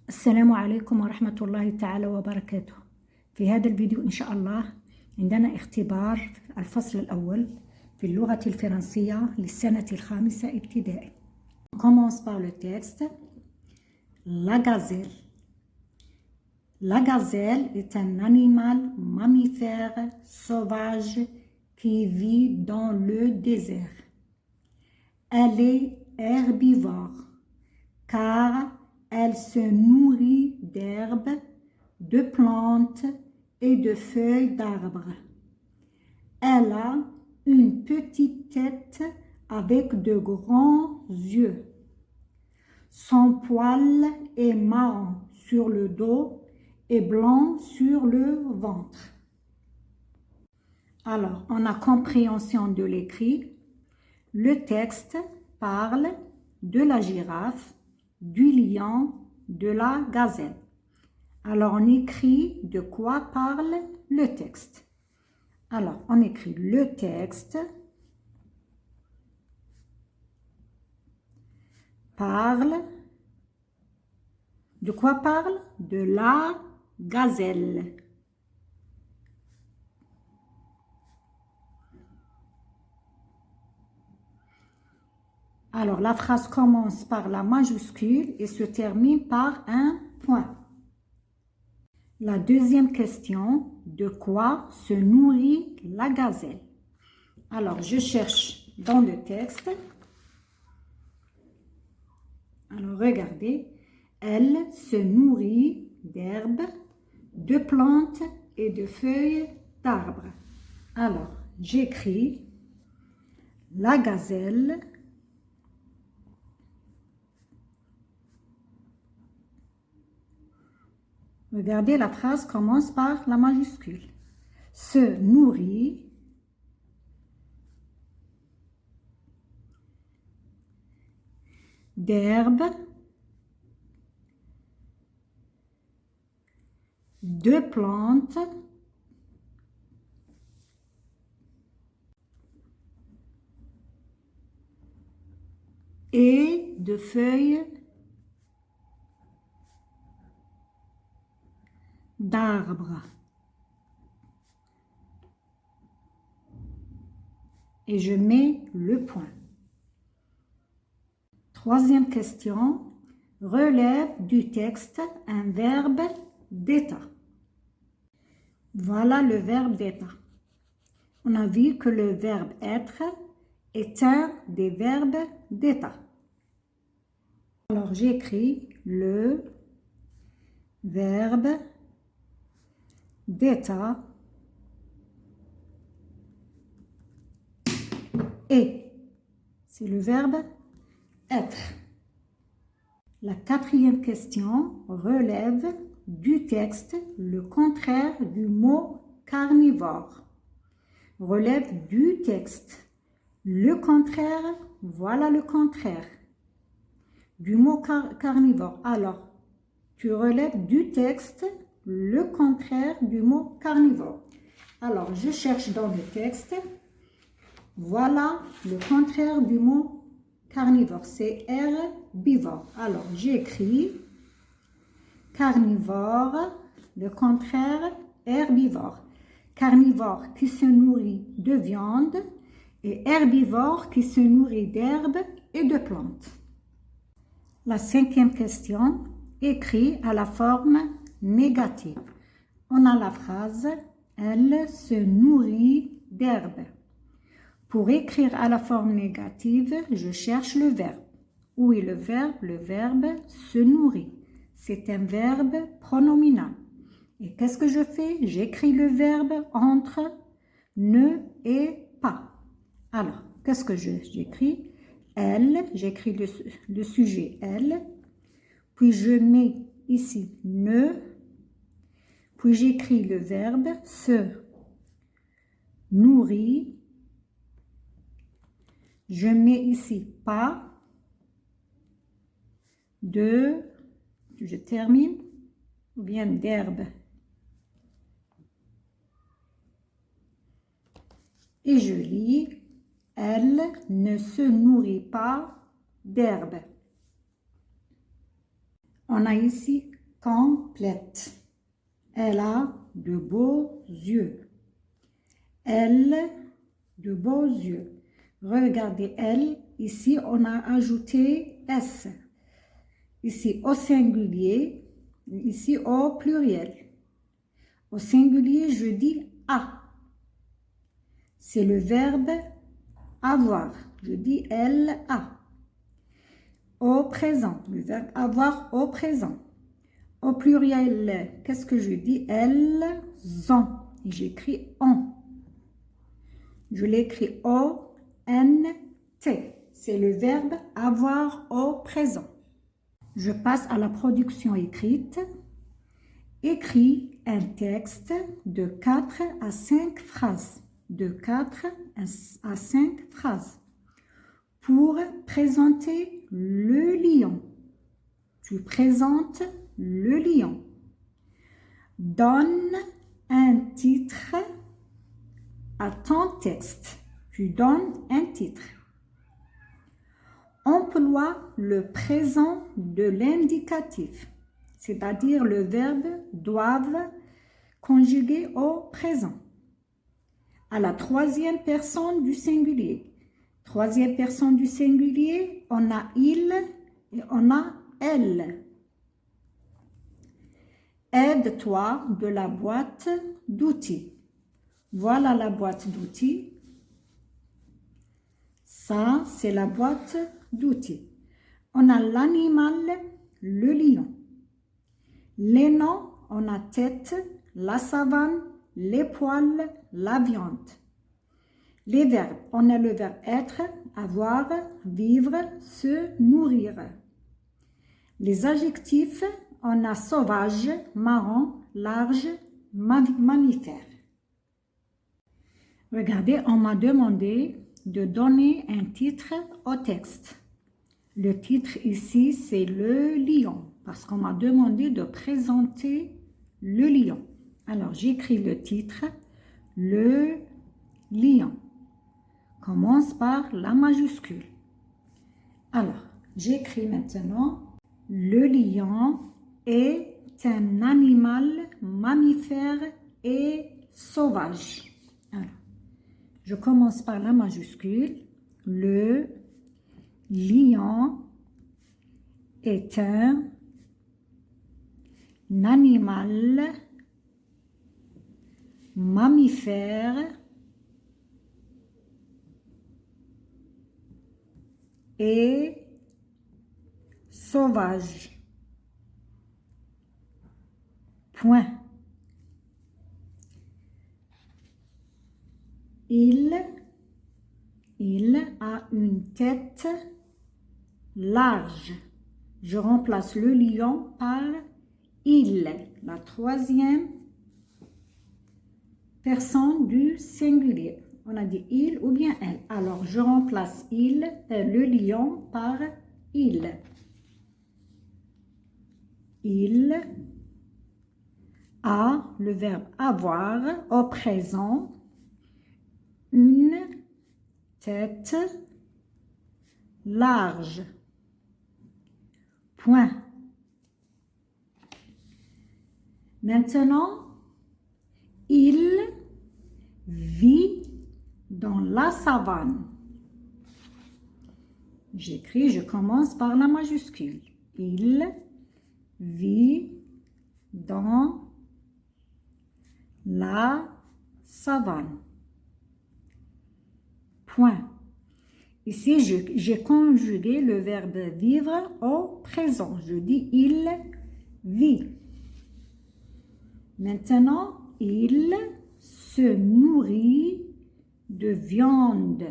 السلام عليكم ورحمة الله تعالى وبركاته. في هذا الفيديو إن شاء الله عندنا اختبار الفصل الأول في اللغة الفرنسية للسنة الخامسة ابتدائي. On commence par le texte. La gazelle. La gazelle est un animal mammifère sauvage qui vit dans le désert. Elle est herbivore car elle se nourrit d'herbes, de plantes et de feuilles d'arbres. Elle a une petite tête avec de grands yeux. Son poil est marron sur le dos et blanc sur le ventre. Alors, en a compréhension de l'écrit, le texte parle de la girafe, du lion, de la gazelle. Alors, on écrit de quoi parle le texte. Alors, on écrit le texte parle. De quoi parle? De la gazelle. Alors, la phrase commence par la majuscule et se termine par un point. La deuxième question, de quoi se nourrit la gazelle? Alors, je cherche dans le texte. Alors, regardez. Elle se nourrit d'herbes, de plantes et de feuilles d'arbres. Alors, j'écris la gazelle regardez, la phrase commence par la majuscule. Se nourrit d'herbes, de plantes et de feuilles d'arbres. Et je mets le point. Troisième question, relève du texte un verbe d'état. Voilà le verbe d'état. On a vu que le verbe être est un des verbes d'état. Alors j'écris le verbe d'état est. C'est le verbe être. La quatrième question relève du texte le contraire du mot carnivore. Relève du texte. Le contraire, voilà le contraire du mot carnivore. Alors, tu relèves du texte le contraire du mot carnivore. Alors, je cherche dans le texte. Voilà le contraire du mot carnivore. C'est herbivore. Alors, j'écris carnivore, le contraire herbivore. Carnivore qui se nourrit de viande et herbivore qui se nourrit d'herbes et de plantes. La cinquième question, écrit à la forme négative. On a la phrase « Elle se nourrit d'herbes ». Pour écrire à la forme négative, je cherche le verbe. Où est le verbe? Le verbe « se nourrit ». C'est un verbe pronominal. Et qu'est-ce que je fais? J'écris le verbe entre ne et pas. Alors, qu'est-ce que j'écris? Elle, j'écris le sujet elle, puis je mets ici ne, puis j'écris le verbe se nourrit, je mets ici pas, de, je termine, ou bien d'herbe. Et je lis, elle ne se nourrit pas d'herbe. On a ici complète. Elle a de beaux yeux. Elle, de beaux yeux. Regardez, elle, ici on a ajouté S. Ici au singulier, ici au pluriel. Au singulier, je dis a. C'est le verbe avoir. Je dis elle a. Au présent, le verbe avoir au présent. Au pluriel, qu'est-ce que je dis? Elles ont. Et j'écris ont. Je l'écris O-N-T. C'est le verbe avoir au présent. Je passe à la production écrite. Écris un texte de 4 à 5 phrases. De 4 à 5 phrases. Pour présenter le lion. Tu présentes le lion. Donne un titre à ton texte. Tu donnes un titre. Emploie le présent de l'indicatif, c'est-à-dire le verbe doivent conjuguer au présent. À la troisième personne du singulier. Troisième personne du singulier, on a il et on a elle. Aide-toi de la boîte d'outils. Voilà la boîte d'outils. Ça, c'est la boîte d'outils. On a l'animal, le lion. Les noms, on a tête, la savane, les poils, la viande. Les verbes, on a le verbe être, avoir, vivre, se nourrir. Les adjectifs, on a sauvage, marrant, large, mammifère. Regardez, on m'a demandé de donner un titre au texte. Le titre ici, c'est le lion, parce qu'on m'a demandé de présenter le lion. Alors, j'écris le titre, le lion. Commence par la majuscule. Alors, j'écris maintenant, le lion est un animal mammifère et sauvage. Alors, je commence par la majuscule. Le lion est un animal mammifère et sauvage. Point. Il a une tête large. Je remplace le lion par il, la troisième personne du singulier. On a dit il ou bien elle. Alors, je remplace le lion par il. Il a le verbe avoir au présent une tête large. Point. Maintenant, il vit dans la savane. J'écris, je commence par la majuscule. Il vit dans la savane. Point. Ici, j'ai conjugué le verbe vivre au présent. Je dis il vit. Maintenant, il se nourrit de viande.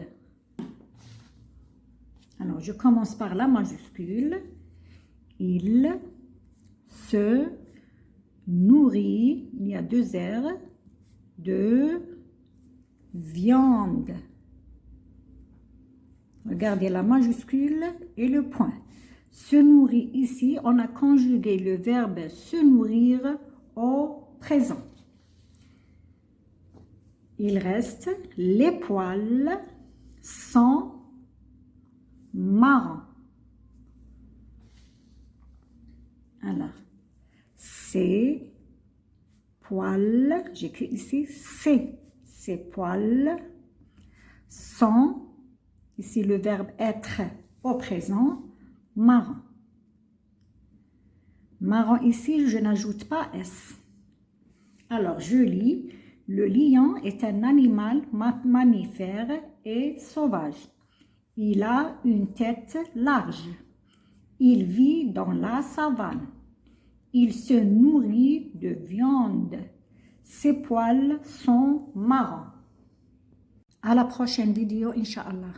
Alors, je commence par la majuscule. Il se nourrit, il y a 2 R, de viande. Regardez la majuscule et le point. Se nourrit ici, on a conjugué le verbe se nourrir au présent. Il reste les poils sont marrons. Alors, Ses poils, j'écris ici ses poils sont, ici le verbe être au présent, marron. Marron ici, je n'ajoute pas S. Alors, je lis, le lion est un animal mammifère et sauvage. Il a une tête large. Il vit dans la savane. Il se nourrit de viande. Ses poils sont marrons. À la prochaine vidéo, Inch'Allah.